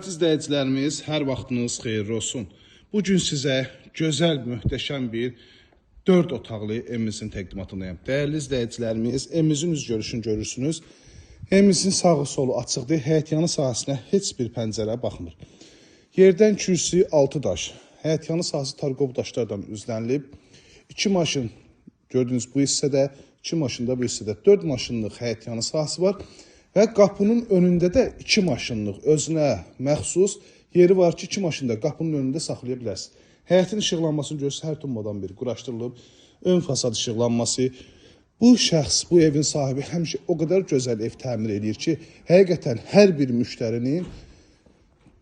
İzləyicilərimiz, hər vaxtınız xeyirli olsun. Bugün sizə gözəl, möhtəşəm bir 4 otaqlı evimizin təqdimatındayım. Dəyərli izləyicilərimiz, evimizin üz görüşünü görürsünüz. Evimizin sağı solu açıqdır, həyətyanı sahəsinə heç bir pəncərə baxmır. Yerdən kürsü 6 daş, həyətyanı sahəsi tarqov daşlardan üzlənilib. 2 maşın gördüyünüz bu hissədə, 2 maşın da bu hissədə, 4 maşınlıq həyətyanı sahəsi var. Və qapının önündə də 2 maşınlıq özünə məxsus yeri var ki, 2 maşını da qapının önündə saxlaya bilərsiniz. Həyətin işıqlanmasını görürsünüz, hər tumbadan bir quraşdırılıb, ön fasad işıqlanması. Bu şəxs, bu evin sahibi həmişə o qədər gözəl ev təmir edir ki, həqiqətən hər bir müştərinin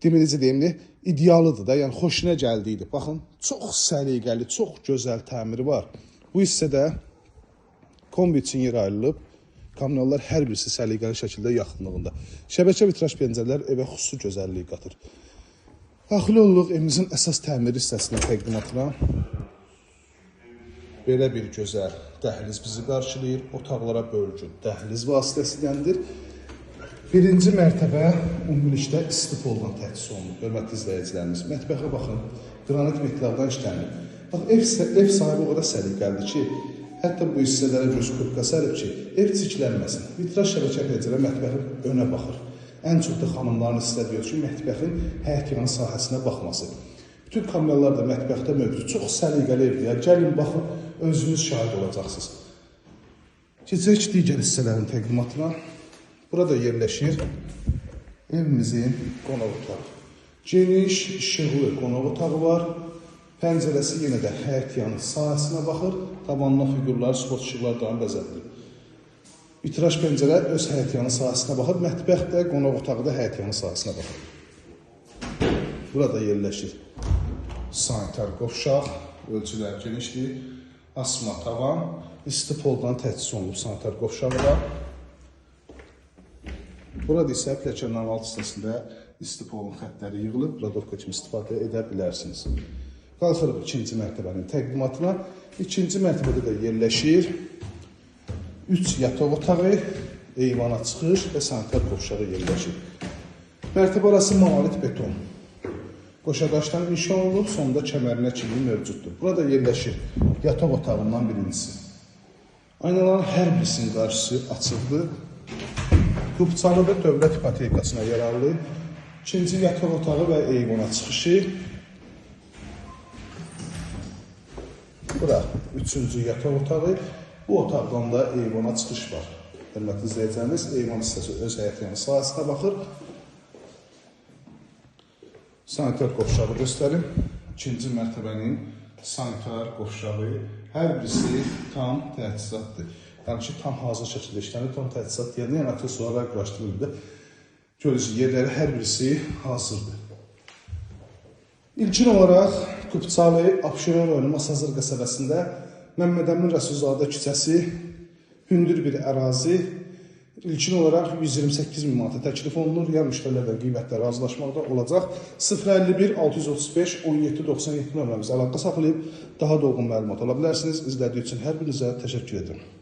necə deyim, idealıdır da, yəni xoşuna gəldiydi. Baxın, çox səliqəli, çox gözəl təmiri var. Bu hissədə kombi üçün yer ayrılıb. Kamyonlar hər birisi səliqəli şəkildə yaxınlığında. Şəbəkə vitraj pəncərələr evə xüsusi gözəllik qatır. Daxil oluruq evimizin əsas təmir hissəsinin təqdimatına. Belə bir gözəl dəhliz bizi qarşılayır. Otaqlara bölgü dəhliz vasitəsiyləndir. Birinci mərtəbə ümumilikdə istifoldan təchiz olunur. Hörmətli izləyicilərimiz, mətbəxə baxın. Qranit metallardan işlənir. Bax, ev sahibi o qədər səliqəlidir ki, hətta bu hissələrə göz qırpqa sərib ki, ev çiklənməsin. Vitraj şəbəkə pəncərə mətbəxin önə baxır. Ən çox da xanımların istədiyi ki, mətbəxin həyətyanı sahəsinə baxması. Bütün kameralar da mətbəxdə mövcud. Çox səliqəli evdir. Gəlin, baxın, özünüz şahid olacaqsınız. Keçək digər hissələrin təqdimatına. Burada yerləşir evimizin qonaq otağı. Geniş, işıqlı qonaq otağı var. Pəncərəsi yenə də həyətyanı sahəsinə baxır. Tabanına figurlar, spot işıqlardan bəzədilir. Vitraj pəncərə öz həyətyanı sahəsinə baxır. Mətbəx də, qonaq otağı da həyətyanı sahəsinə baxır. Burada yerləşir sanitar qovşaq, ölçülər genişdir. Asma tavan, istifoldan təchiz olunub sanitar qovşağı var. Burada isə pləkanların alt hissəsində istifolun xəttləri yığılıb. Radovka kimi istifadə edə bilərsiniz. Qalxırıq ikinci mərtəbənin təqdimatına. İkinci mərtəbədə də yerləşir 3 yataq otağı, eyvana çıxış və sanitar qovşağı yerləşir. Mərtəbə arası monolit beton. Qoşadaşdan inşa olunub, sonunda kəmərinə kimi mövcuddur. Burada yerləşir yataq otağından birincisi. Aynaların hər birisinin qarşısı açıqdır. Qubçalıda dövlət ipotekasına yararlı. İkinci yataq otağı və eyvana çıxışı. Bura üçüncü yataq otağı. Bu otaqdan da eyvana çıxış var. Hörmətli izləyicilərimiz, eyvan hissəsi öz həyətyanı sahəsinə baxır. Sanitar qovşağı göstərim. İkinci mərtəbənin sanitar qovşağı hər birisi tam təchizatdır. Yəni ki, tam hazır şəkildə işlənir, tam təchizat deyəndə, yəni aksesuarlar quraşdırılır. Görürsünüz, yerləri hər birisi hazırdır. İlkin olaraq Qubçalı, Abşeron rayonu Masazır qəsəbəsində Məmməd Əmin Rəsulzadə küçəsi hündür bir ərazi. İlkin olaraq 128 min manata təklif olunur. Yəni müştərilərlə qiymətlər razılaşmaqda olacaq. 051 635 17 97 nömrəmizə əlaqə saxlayıb daha dolğun məlumat ala bilərsiniz. İzlədiyi üçün hər birinizə təşəkkür edirəm.